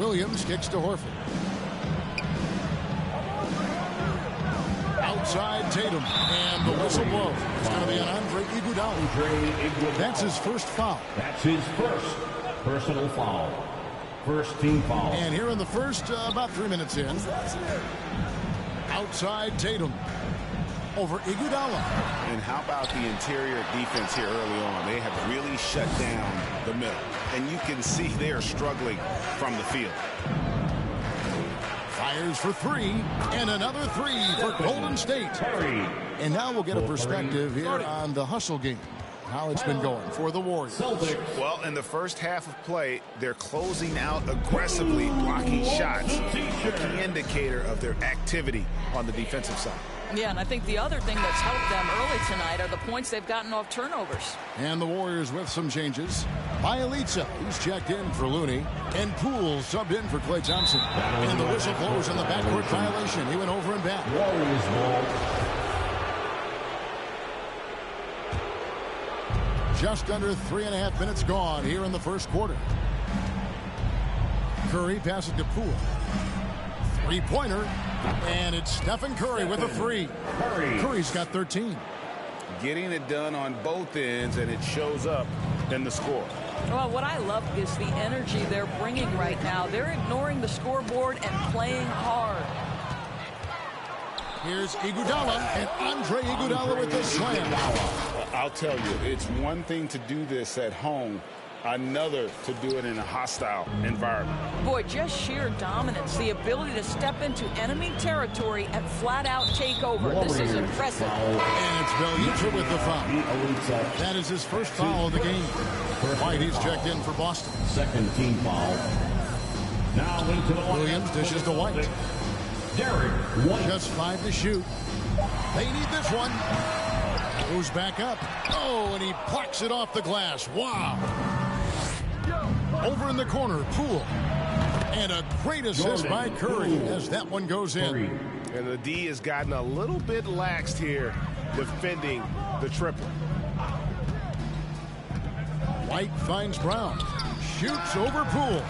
Williams kicks to Horford. Outside Tatum, and the whistle blows. It's going to be an Andre Iguodala. That's his first foul. That's his first personal foul. First team foul. And here in the first, about 3 minutes in. Outside Tatum. Over Iguodala. And how about the interior defense here early on? They have really shut down the middle. And you can see they are struggling from the field. Fires for three, and another three for Golden State. And now we'll get a perspective here on the hustle game, how it's been going for the Warriors. Well, in the first half of play, they're closing out aggressively, blocking shots, a key indicator of their activity on the defensive side. Yeah, and I think the other thing that's helped them early tonight are the points they've gotten off turnovers. And the Warriors with some changes. Bielitsa, he's checked in for Looney. And Poole subbed in for Klay Thompson. And the whistle blows on the backcourt violation. He went over and back. Warriors ball. Just under 3.5 minutes gone here in the first quarter. Curry passing to Poole. Three-pointer. And it's Stephen Curry with a three. Curry's got 13. Getting it done on both ends, and it shows up in the score. Well, what I love is the energy they're bringing right now. They're ignoring the scoreboard and playing hard. Here's Iguodala, and Andre Iguodala with the slam. I'll tell you, it's one thing to do this at home, another to do it in a hostile environment. Boy, just sheer dominance, the ability to step into enemy territory and flat out take over. This is impressive. And it's Valentine with the foul. That is his first foul of the game. White, he's checked in for Boston. Second team foul. Now into the Williams dishes to White. Derek White. Just 5 to shoot. They need this one. Goes back up. Oh, and he plucks it off the glass. Wow. Over in the corner, Poole. And a great assist by Curry as that one goes in. And the D has gotten a little bit laxed here defending the triple. White finds Brown. Shoots over Poole.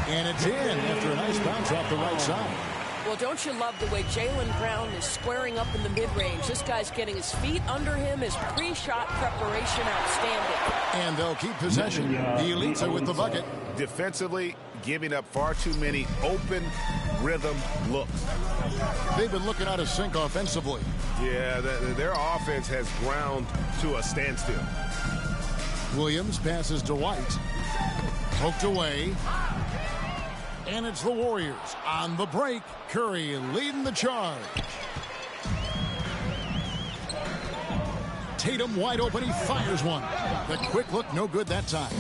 And it's in after a nice bounce off the right side. Well, don't you love the way Jaylen Brown is squaring up in the mid-range? This guy's getting his feet under him. His pre-shot preparation outstanding. And they'll keep possession. Bielitsa with the bucket. Defensively, giving up far too many open rhythm looks. They've been looking out of sync offensively. Yeah, their offense has ground to a standstill. Williams passes to White. Poked away. And it's the Warriors on the break. Curry leading the charge. Tatum wide open. He fires one. The quick look, no good that time.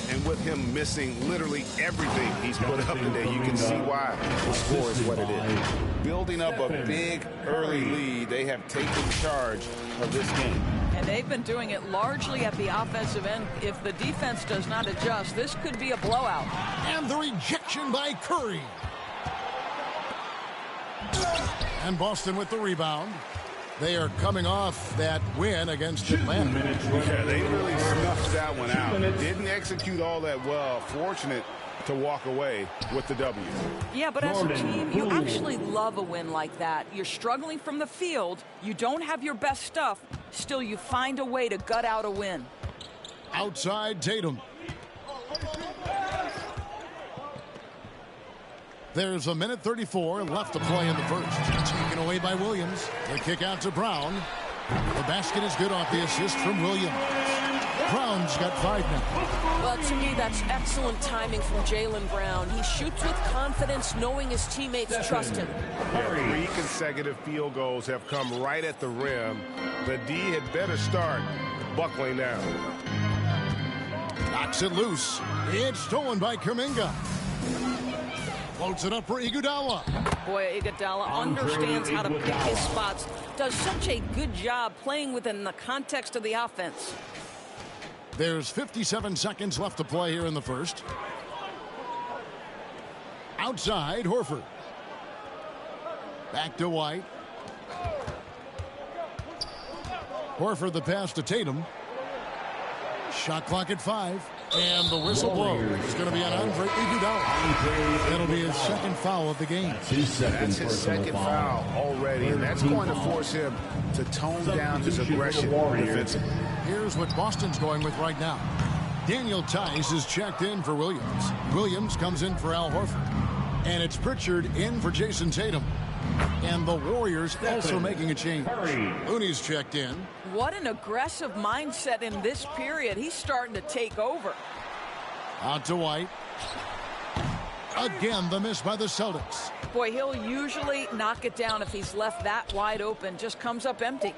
And with him missing literally everything he's put up today, you can see why the score is what it is. Building up a big early lead, they have taken charge of this game. And they've been doing it largely at the offensive end. If the defense does not adjust, this could be a blowout. And the rejection by Curry. And Boston with the rebound. They are coming off that win against Atlanta. Yeah, they really snuffed that one out. Didn't execute all that well. Fortunate to walk away with the W. Yeah, but as a team, you actually love a win like that. You're struggling from the field. You don't have your best stuff. Still, you find a way to gut out a win. Outside Tatum. There's 1:34 left to play in the first. Taken away by Williams. The kick out to Brown. The basket is good off the assist from Williams. Brown's got 5 now. Well, to me, that's excellent timing from Jaylen Brown. He shoots with confidence, knowing his teammates trust him. 3 consecutive field goals have come right at the rim. The D had better start buckling down. Knocks it loose. It's stolen by Kuminga. Floats it up for Iguodala. Boy, Iguodala understands how to pick his spots. Does such a good job playing within the context of the offense. There's 57 seconds left to play here in the first. Outside, Horford. Back to White. Horford the pass to Tatum. Shot clock at 5. And the whistle blows. It's going to be an Andre Iguodala. That'll be his second foul of the game. That's his second foul already, and that's going to force him to tone down his aggression defensively. Here's what Boston's going with right now. Daniel Tice is checked in for Williams. Williams comes in for Al Horford. And it's Pritchard in for Jason Tatum. And the Warriors also making a change. Looney's checked in. What an aggressive mindset in this period. He's starting to take over. Out to White. Again, the miss by the Celtics. Boy, he'll usually knock it down if he's left that wide open. Just comes up empty.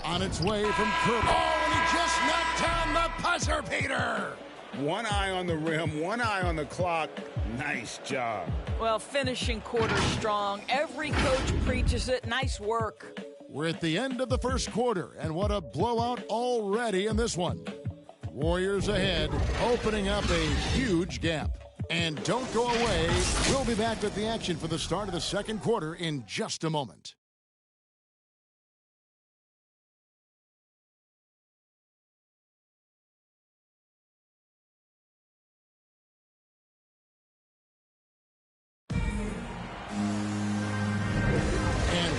On its way from Curry. Oh, and he just knocked down the buzzer beater. One eye on the rim, one eye on the clock. Nice job. Well, finishing quarter strong. Every coach preaches it. Nice work. We're at the end of the first quarter, and what a blowout already in this one. Warriors ahead, opening up a huge gap. And don't go away. We'll be back with the action for the start of the second quarter in just a moment.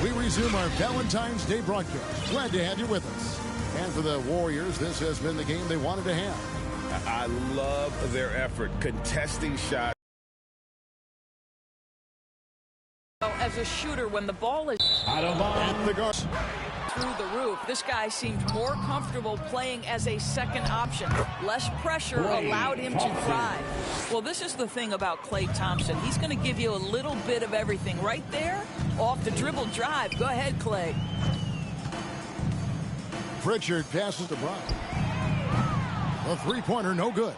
We resume our Valentine's Day broadcast. Glad to have you with us. And for the Warriors, this has been the game they wanted to have. I love their effort, contesting shots. As a shooter, when the ball is At the guard. through the roof, this guy seemed more comfortable playing as a second option. Less pressure allowed him to thrive. Well, this is the thing about Klay Thompson. He's going to give you a little bit of everything right there off the dribble drive. Go ahead, Klay. Pritchard passes to Brown. A three-pointer, no good.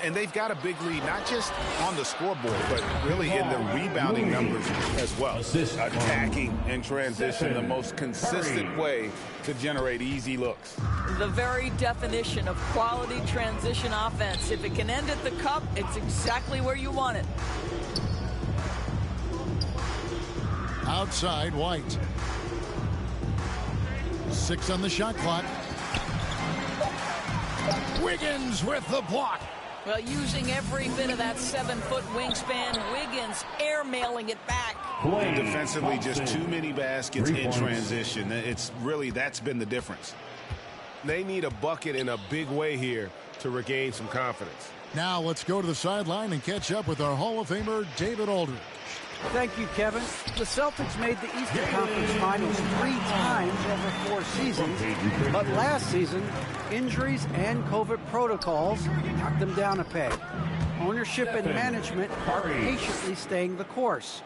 And they've got a big lead, not just on the scoreboard, but really in the rebounding numbers as well. Attacking in transition, the most consistent way to generate easy looks. The very definition of quality transition offense. If it can end at the cup, it's exactly where you want it. Outside, White. 6 on the shot clock. Wiggins with the block. Well, using every bit of that 7-foot wingspan, Wiggins airmailing it back. And defensively, just too many baskets in transition. It's really, that's been the difference. They need a bucket in a big way here to regain some confidence. Now let's go to the sideline and catch up with our Hall of Famer, David Aldridge. Thank you, Kevin. The Celtics made the Eastern Conference Finals 3 times over 4 seasons. But last season, injuries and COVID protocols knocked them down a peg. Ownership and management are patiently staying the course.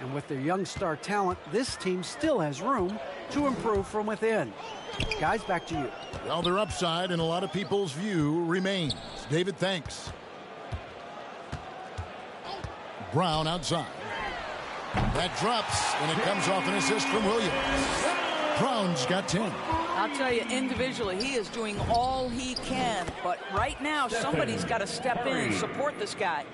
And with their young star talent, this team still has room to improve from within. Guys, back to you. Well, their upside in a lot of people's view remains. David, thanks. Brown outside. That drops, and it comes off an assist from Williams. Brown's got 10. I'll tell you, individually, he is doing all he can. But right now, somebody's got to step in and support this guy.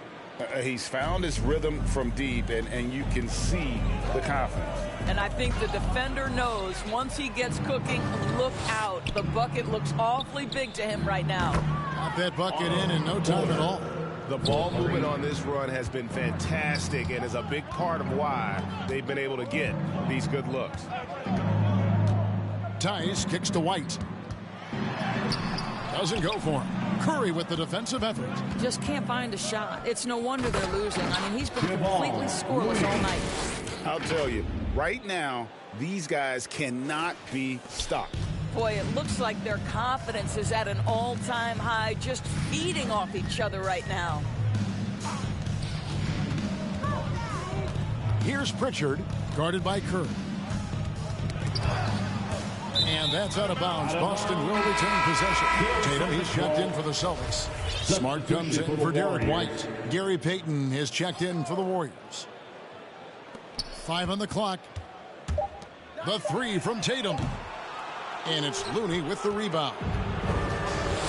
He's found his rhythm from deep, and you can see the confidence. And I think the defender knows once he gets cooking, look out. The bucket looks awfully big to him right now. Got that bucket in no time at all. The ball movement on this run has been fantastic and is a big part of why they've been able to get these good looks. Tice kicks to White. Doesn't go for him. Curry with the defensive effort. Just can't find a shot. It's no wonder they're losing. I mean, he's been completely scoreless all night. I'll tell you, right now, these guys cannot be stopped. Boy, it looks like their confidence is at an all-time high, just feeding off each other right now. Here's Pritchard, guarded by Curry. And that's out of bounds. Boston will retain possession. Tatum, he's checked in for the Celtics. Smart comes in for Derek White. Gary Payton is checked in for the Warriors. 5 on the clock. The 3 from Tatum. And it's Looney with the rebound.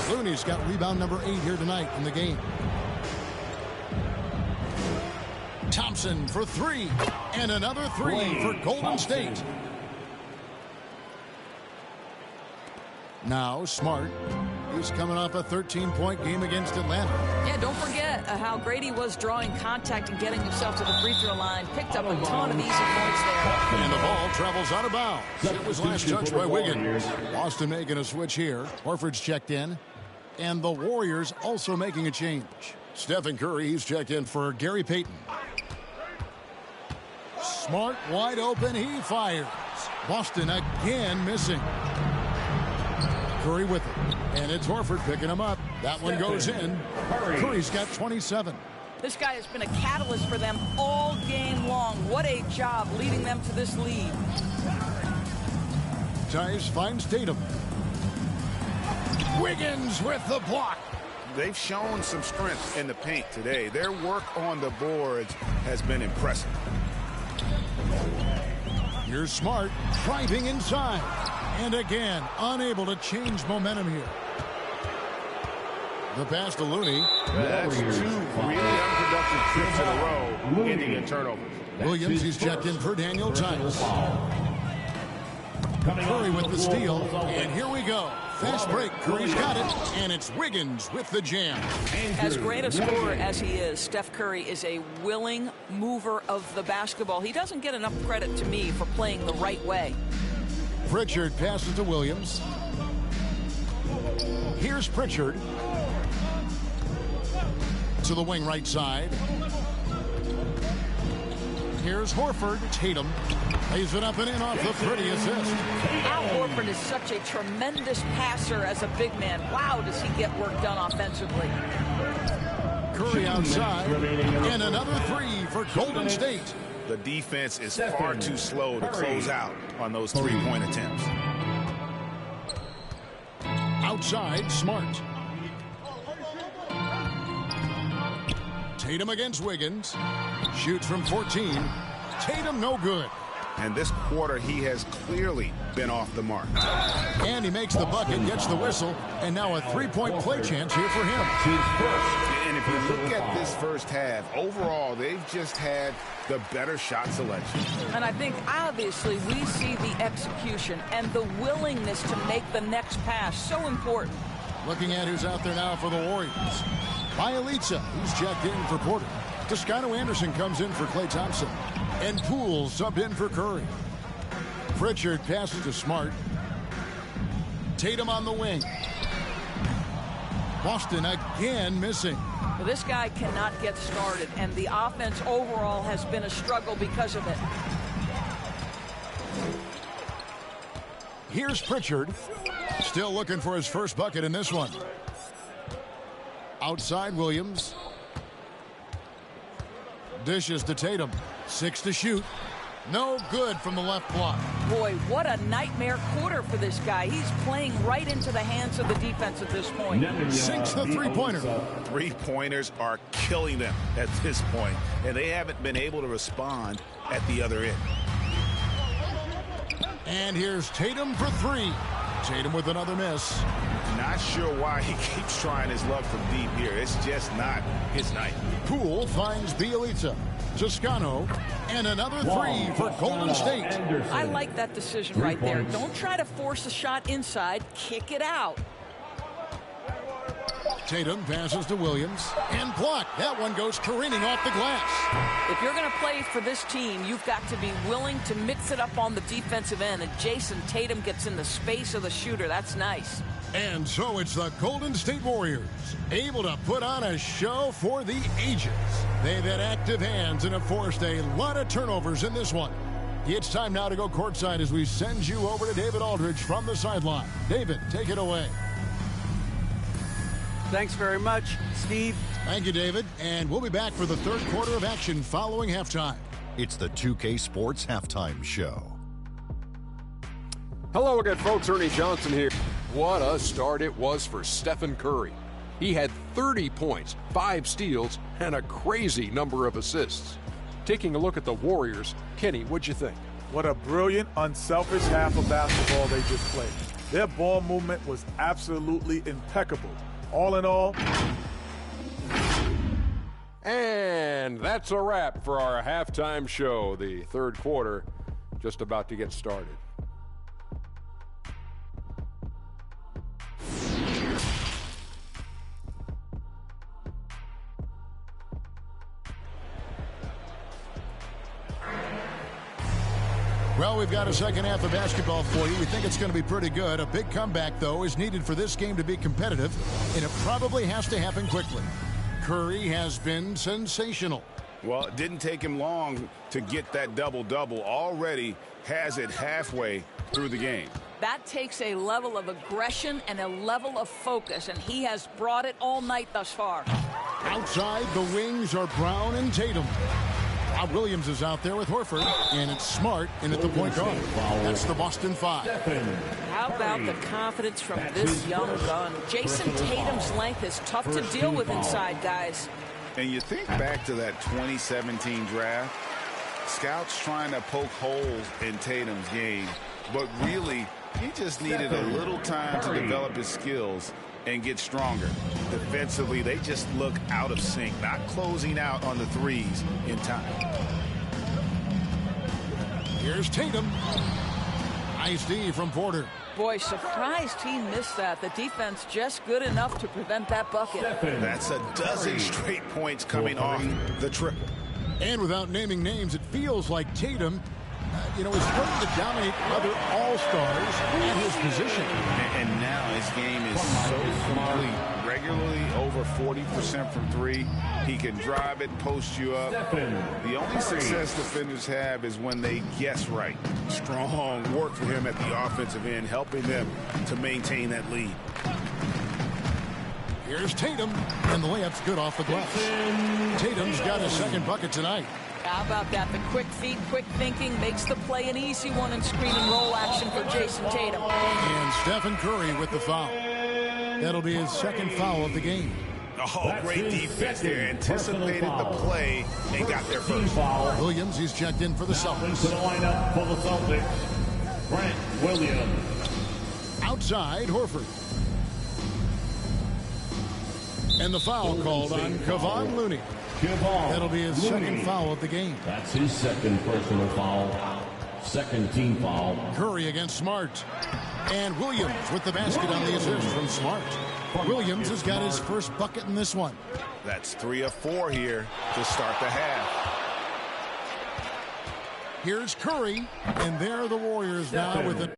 Looney's got rebound number 8 here tonight in the game. Thompson for 3. And another 3 for Golden State. Now Smart He's coming off a 13-point game against Atlanta. Yeah, don't forget how great he was drawing contact and getting himself to the free throw line. Picked up a ton of easy points there. And the ball travels out of bounds. It was last touched by Wiggins. Boston making a switch here. Horford's checked in. And the Warriors also making a change. Stephen Curry, he's checked in for Gary Payton. Smart, wide open, he fires. Boston again missing. Curry with it. And it's Horford picking him up. That one goes in. Curry's got 27. This guy has been a catalyst for them all game long. What a job leading them to this lead. Tice finds Tatum. Wiggins with the block. They've shown some strength in the paint today. Their work on the boards has been impressive. Here's Smart driving inside. And again, unable to change momentum here. The pass to Looney. That's 2 really unproductive trips in a row, ending in turnovers. Williams, he's checked in for Daniel Tice. Curry with the steal. And here we go. Fast break. Curry's got it. And it's Wiggins with the jam. As great a scorer as he is, Steph Curry is a willing mover of the basketball. He doesn't get enough credit to me for playing the right way. Pritchard passes to Williams. Here's Pritchard. To the wing right side. Here's Horford. Tatum lays it up and in off the pretty assist. Al Horford is such a tremendous passer as a big man. Wow, does he get work done offensively. Curry outside. And another three for Golden State. The defense is far too slow to close out on those three-point attempts. Outside, Smart. Tatum against Wiggins. Shoots from 14. Tatum no good. And this quarter, he has clearly been off the mark. And he makes the bucket, gets the whistle, and now a three-point play chance here for him. And if you look at this first half, overall, they've just had the better shot selection. And I think, obviously, we see the execution and the willingness to make the next pass so important. Looking at who's out there now for the Warriors. Bielitsa, who's checked in for Porter. Toscano Anderson comes in for Klay Thompson. And Poole subbed in for Curry. Pritchard passes to Smart. Tatum on the wing. Boston again missing. Well, this guy cannot get started, and the offense overall has been a struggle because of it. Here's Pritchard. Still looking for his first bucket in this one. Outside Williams. Dishes to Tatum. 6 to shoot. No good from the left block. Boy, what a nightmare quarter for this guy. He's playing right into the hands of the defense at this point. Sinks the three-pointer. Three-pointers are killing them at this point, and they haven't been able to respond at the other end. And here's Tatum for three. Tatum with another miss. Not sure why he keeps trying his luck from deep here. It's just not his night. Poole finds Bielitsa. Toscano. And another three for Golden State. I like that decision right there. Don't try to force a shot inside. Kick it out. Tatum passes to Williams. And blocked. That one goes careening off the glass. If you're going to play for this team, you've got to be willing to mix it up on the defensive end. And Jason Tatum gets in the space of the shooter. That's nice. And so it's the Golden State Warriors, able to put on a show for the ages. They've had active hands and have forced a lot of turnovers in this one. It's time now to go courtside as we send you over to David Aldridge from the sideline. David, take it away. Thanks very much, Steve. Thank you, David. And we'll be back for the third quarter of action following halftime. It's the 2K Sports Halftime Show. Hello again, folks. Ernie Johnson here. What a start it was for Stephen Curry. He had 30 points, 5 steals, and a crazy number of assists. Taking a look at the Warriors, Kenny, what'd you think? What a brilliant, unselfish half of basketball they just played. Their ball movement was absolutely impeccable. All in all. And that's a wrap for our halftime show. The third quarter just about to get started. Well, we've got a second half of basketball for you. We think it's going to be pretty good. A big comeback, though, is needed for this game to be competitive, and it probably has to happen quickly. Curry has been sensational. Well, it didn't take him long to get that double-double. Already has it halfway through the game. That takes a level of aggression and a level of focus, and he has brought it all night thus far. Outside, the wings are Brown and Tatum. Rob Williams is out there with Horford, and it's Smart in at the point guard. That's the Boston 5. How about the confidence from this young gun? Jason Tatum's length is tough to deal with inside, guys. And you think back to that 2017 draft, scouts trying to poke holes in Tatum's game, but really, he just needed a little time to develop his skills and get stronger. Defensively, they just look out of sync, not closing out on the threes in time. Here's Tatum. Nice D from Porter. Boy, surprised he missed that. The defense just good enough to prevent that bucket. That's a dozen straight points coming off the triple. And without naming names, it feels like Tatum, is starting to dominate other all-stars at his position. And now his game is so complete. Regularly over 40% from three. He can drive it, post you up. The only success defenders have is when they guess right. Strong work for him at the offensive end, helping them to maintain that lead. Here's Tatum, and the layup's good off the glass. Tatum's got his second bucket tonight. How about that? The quick feet, quick thinking makes the play an easy one in screen and roll action for Jason Tatum. And Stephen Curry with the foul. That'll be his second foul of the game. Oh, great defense there. Anticipated the play and got there first. Williams, he's checked in for the Celtics. To the lineup for the Celtics, Grant Williams. Outside, Horford. And the foul called on Kevon Looney. That'll be his second foul of the game. That's his second personal foul. Second team foul. Curry against Smart. And Williams with the basket on the assist from Smart. Williams has got his first bucket in this one. That's 3 of 4 here to start the half. Here's Curry. And there are the Warriors now with it.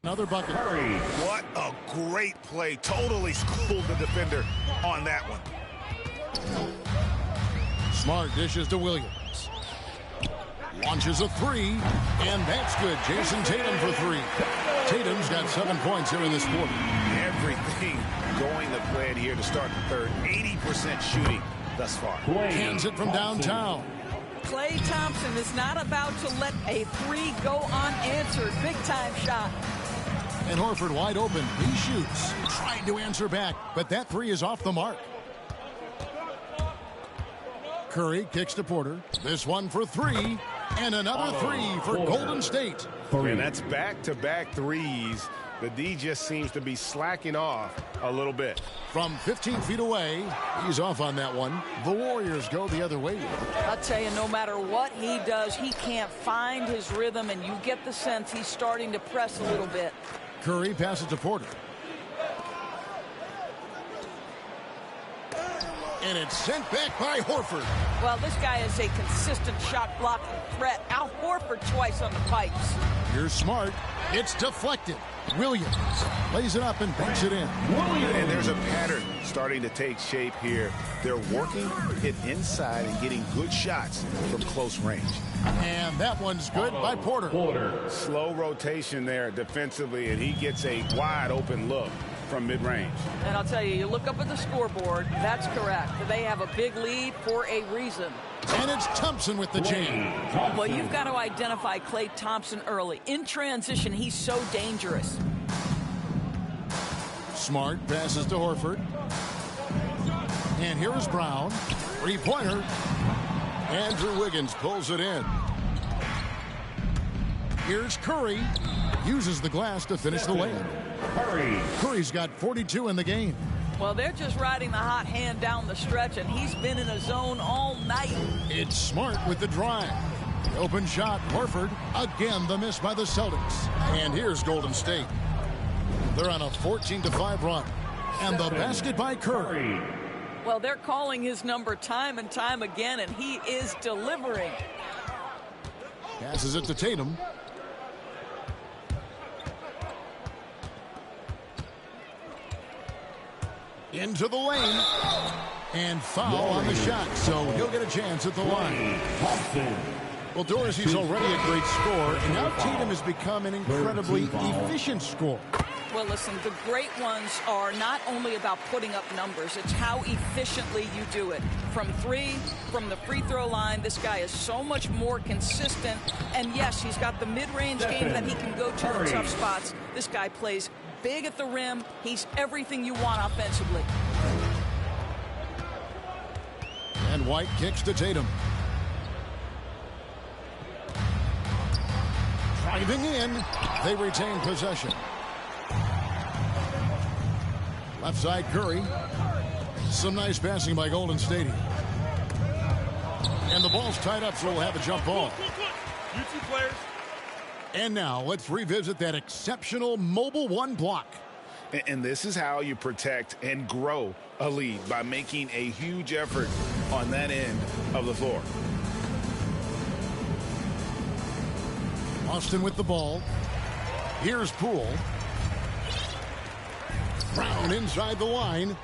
Another bucket. What a great play. Totally schooled the defender on that one. Smart dishes to Williams. Launches a three, and that's good. Jason Tatum for 3. Tatum's got 7 points here in this quarter. Everything going to plan here to start the third. 80% shooting thus far. Hands it from downtown. Klay Thompson is not about to let a 3 go unanswered. Big-time shot. And Horford wide open. He shoots. Tried to answer back, but that 3 is off the mark. Curry kicks to Porter. This one for 3. And another 3 for Golden State. And that's back-to-back threes. The D just seems to be slacking off a little bit. From 15 feet away, he's off on that one. The Warriors go the other way. I'll tell you, no matter what he does, he can't find his rhythm, and you get the sense he's starting to press a little bit. Curry passes to Porter. And it's sent back by Horford. Well, this guy is a consistent shot-blocking threat. Al Horford twice on the pipes. Here's Smart. It's deflected. Williams lays it up and banks it in. And there's a pattern starting to take shape here. They're working it inside and getting good shots from close range. And that one's good by Porter. Slow rotation there defensively, and he gets a wide open look from mid-range. And I'll tell you, you look up at the scoreboard, that's correct. They have a big lead for a reason. And it's Thompson with the jam. Well, you've got to identify Klay Thompson early. In transition, he's so dangerous. Smart passes to Horford. And here is Brown. 3-pointer. Andrew Wiggins pulls it in. Here's Curry. Uses the glass to finish the layup. Curry's got 42 in the game. Well, they're just riding the hot hand down the stretch, and he's been in a zone all night. It's Smart with the drive. The open shot, Horford. Again, the miss by the Celtics. And here's Golden State. They're on a 14-5 run. And the basket by Curry. Well, they're calling his number time and time again, and he is delivering. Passes it to Tatum. Into the lane. And foul on the shot, so he'll get a chance at the line. Well, Dorsey's already a great scorer, and now Tatum has become an incredibly efficient scorer. Well, listen, the great ones are not only about putting up numbers, it's how efficiently you do it. From three, from the free throw line, this guy is so much more consistent. And yes, he's got the mid-range game that he can go to in tough spots. This guy plays big at the rim. He's everything you want offensively. And White kicks to Tatum. Driving in, they retain possession. Left side, Curry. Some nice passing by Golden State. And the ball's tied up, so we'll have a jump ball. You two players. And now let's revisit that exceptional mobile one block. And this is how you protect and grow a lead, by making a huge effort on that end of the floor. Austin with the ball. Here's Poole. Brown inside the line.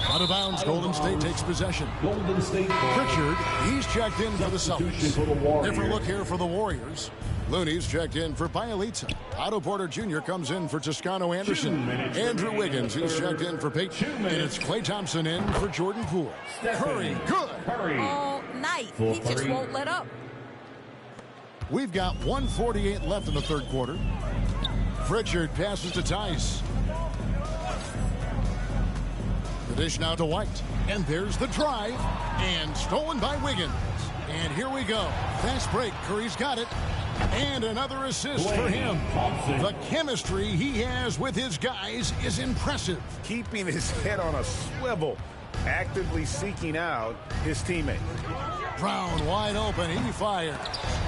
Out of bounds, Golden State takes possession. Golden State. Pritchard, he's checked in for the Celtics. Different look here for the Warriors. Looney's checked in for Bielitsa. Otto Porter Jr. comes in for Toscano Anderson. Andrew Wiggins, he's checked in for Peyton. And it's Klay Thompson in for Jordan Poole. Curry, good. All night. He just won't let up. We've got 1:48 left in the third quarter. Pritchard passes to Tice. The dish now to White. And there's the drive. And stolen by Wiggins. And here we go. Fast break. Curry's got it. And another assist for him. The chemistry he has with his guys is impressive. Keeping his head on a swivel, actively seeking out his teammate. Brown wide open. He fires.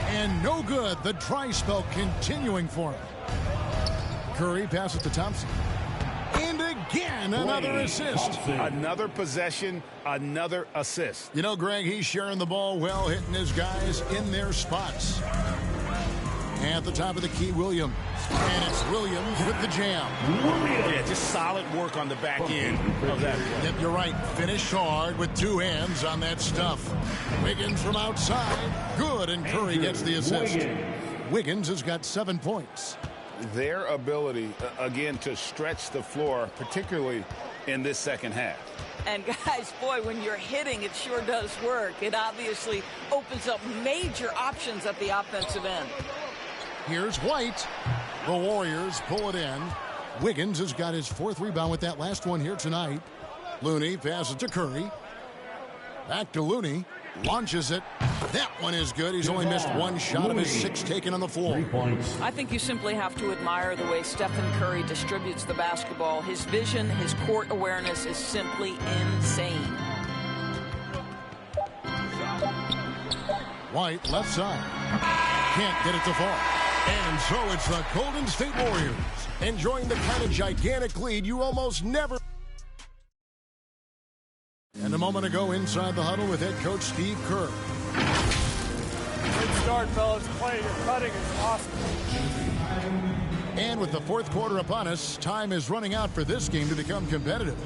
And no good. The dry spell continuing for him. Curry passes to Thompson. And again, another assist. Another possession, another assist. You know, Greg, he's sharing the ball well, hitting his guys in their spots. At the top of the key, Williams. And it's Williams with the jam. Yeah, just solid work on the back end of that. Yep, you're right. Finish hard with two hands on that stuff. Wiggins from outside. Good, and Curry gets the assist. Wiggins has got 7 points. Their ability, again, to stretch the floor, particularly in this second half. And guys, boy, when you're hitting, it sure does work. It obviously opens up major options at the offensive end. Here's White. The Warriors pull it in. Wiggins has got his 4th rebound with that last one here tonight. Looney passes to Curry. Back to Looney. Launches it. That one is good. He's only missed one shot of his 6 taken on the floor. I think you simply have to admire the way Stephen Curry distributes the basketball. His vision, his court awareness is simply insane. White left side. Can't get it to fall. And so it's the Golden State Warriors enjoying the kind of gigantic lead you almost never. And a moment ago inside the huddle with head coach Steve Kerr. Good start, fellas. Clay, your cutting is awesome. And with the 4th quarter upon us, time is running out for this game to become competitive.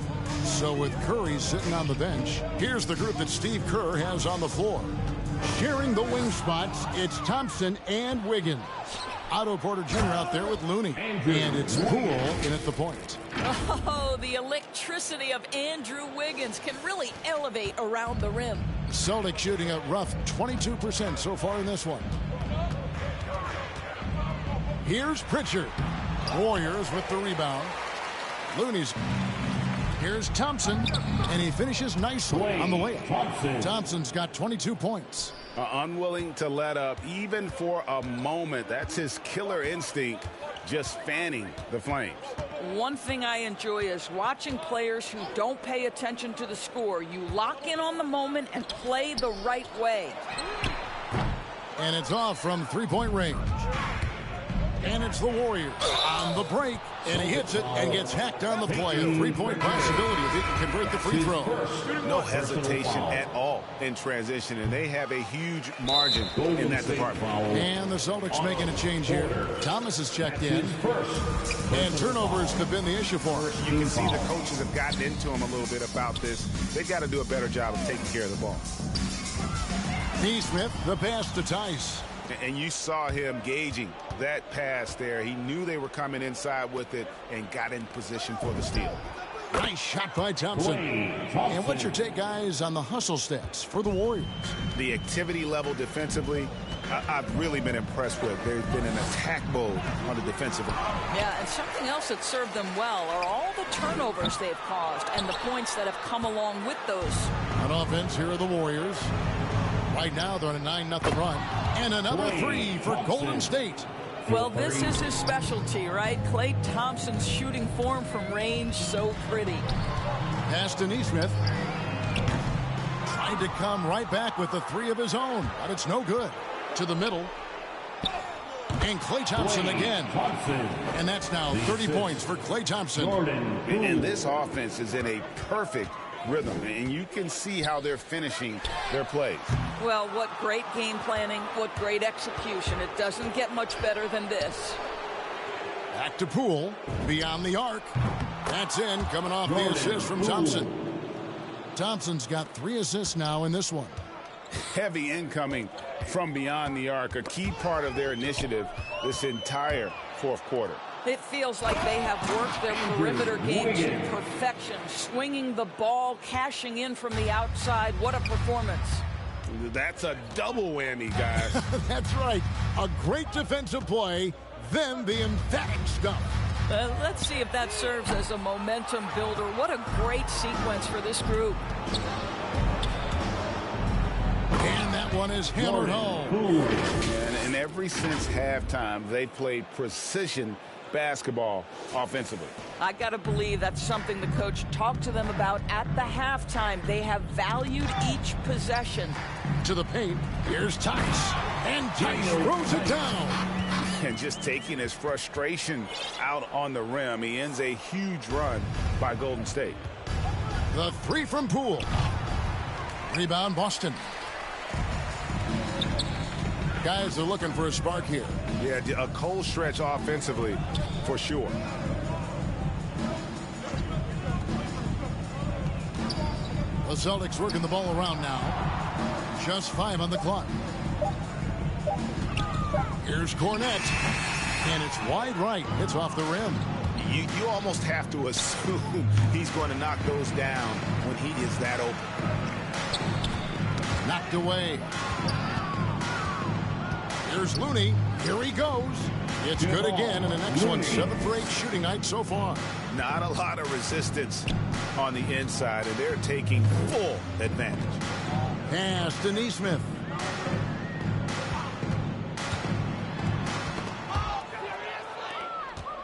So with Curry sitting on the bench, here's the group that Steve Kerr has on the floor. Sharing the wing spots, it's Thompson and Wiggins. Otto Porter Jr. out there with Looney. And it's Poole in at the point. Oh, the electricity of Andrew Wiggins can really elevate around the rim. Celtics shooting a rough 22% so far in this one. Here's Pritchard. Warriors with the rebound. Looney's. Here's Thompson, and he finishes nicely on the layup. Thompson's got 22 points. Unwilling to let up even for a moment. That's his killer instinct, just fanning the flames. One thing I enjoy is watching players who don't pay attention to the score. You lock in on the moment and play the right way. And it's off from three-point range. And it's the Warriors on the break. And he hits it and gets hacked on the play. A three-point possibility if he can convert the free throw. No hesitation at all in transition, and they have a huge margin in that department. And the Celtics making a change here. Thomas has checked in. And turnovers have been the issue for us. You can see the coaches have gotten into him a little bit about this. They've got to do a better job of taking care of the ball. Nesmith, the pass to Tice. And you saw him gauging that pass there. He knew they were coming inside with it and got in position for the steal. Nice shot by Thompson. And what's your take, guys, on the hustle stats for the Warriors? The activity level defensively, I've really been impressed with. There's been an attack mode on the defensive end. Yeah, and something else that served them well are all the turnovers they've caused and the points that have come along with those. On offense, here are the Warriors. Right now, they're on a 9-0 run. And another three for Golden State. Well, this is his specialty, right? Klay Thompson's shooting form from range, so pretty. Pass to Nesmith. Tried to come right back with the three of his own, but it's no good. To the middle. And Klay Thompson again. And that's now 30 points for Klay Thompson. And this offense is in a perfect rhythm, and you can see how they're finishing their plays. Well, what great game planning, what great execution. It doesn't get much better than this. Back to Poole, beyond the arc. That's in, coming off the assist from Thompson. Thompson's got 3 assists now in this one. Heavy incoming from beyond the arc, a key part of their initiative this entire fourth quarter. It feels like they have worked their perimeter game to perfection, swinging the ball, cashing in from the outside. What a performance. That's a double whammy, guys. That's right. A great defensive play, then the emphatic stuff. Let's see if that serves as a momentum builder. What a great sequence for this group. And that one is hammered home. And ever since halftime, they played precision basketball offensively. I got to believe that's something the coach talked to them about at the halftime. They have valued each possession. To the paint, here's Tice. And Tice throws it down. And just taking his frustration out on the rim, he ends a huge run by Golden State. The three from Poole. Rebound, Boston. Guys are looking for a spark here. Yeah, a cold stretch offensively, for sure. The Celtics working the ball around now. Just 5 on the clock. Here's Cornette. And it's wide right. It's off the rim. You almost have to assume he's going to knock those down when he is that open. Knocked away. Here's Looney. Here he goes. It's good again, and an excellent 7 for 8 shooting night so far. Not a lot of resistance on the inside, and they're taking full advantage. Pass to Nesmith.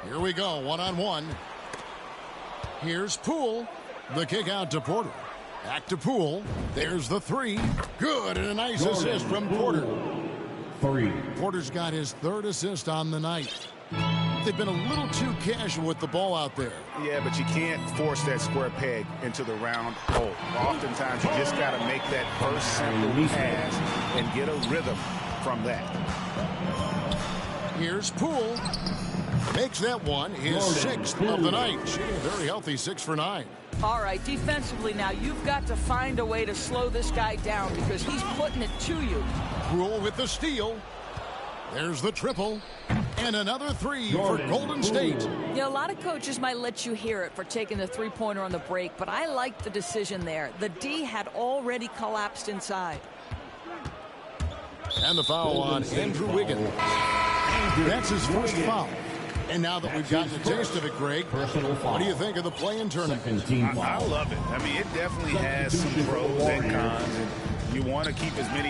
Here we go, one-on-one. Here's Poole. The kick out to Porter. Back to Poole. There's the 3. Good, and a nice assist from Porter. 3. Porter's got his 3rd assist on the night. They've been a little too casual with the ball out there. Yeah, but you can't force that square peg into the round hole. Oftentimes, you just got to make that first simple pass and get a rhythm from that. Here's Poole. Makes that one his 6th of the night. Shooting a very healthy 6 for 9. All right, defensively now, you've got to find a way to slow this guy down because he's putting it to you. Poole with the steal. There's the triple. And another 3 for Golden State. Yeah, a lot of coaches might let you hear it for taking the three-pointer on the break, but I liked the decision there. The D had already collapsed inside. And the foul on Andrew Wiggins. That's his first foul. And now that we've gotten a taste of it, Greg, what do you think of the play-in tournament? I love it. I mean, it definitely has some pros and cons. And you want to keep as many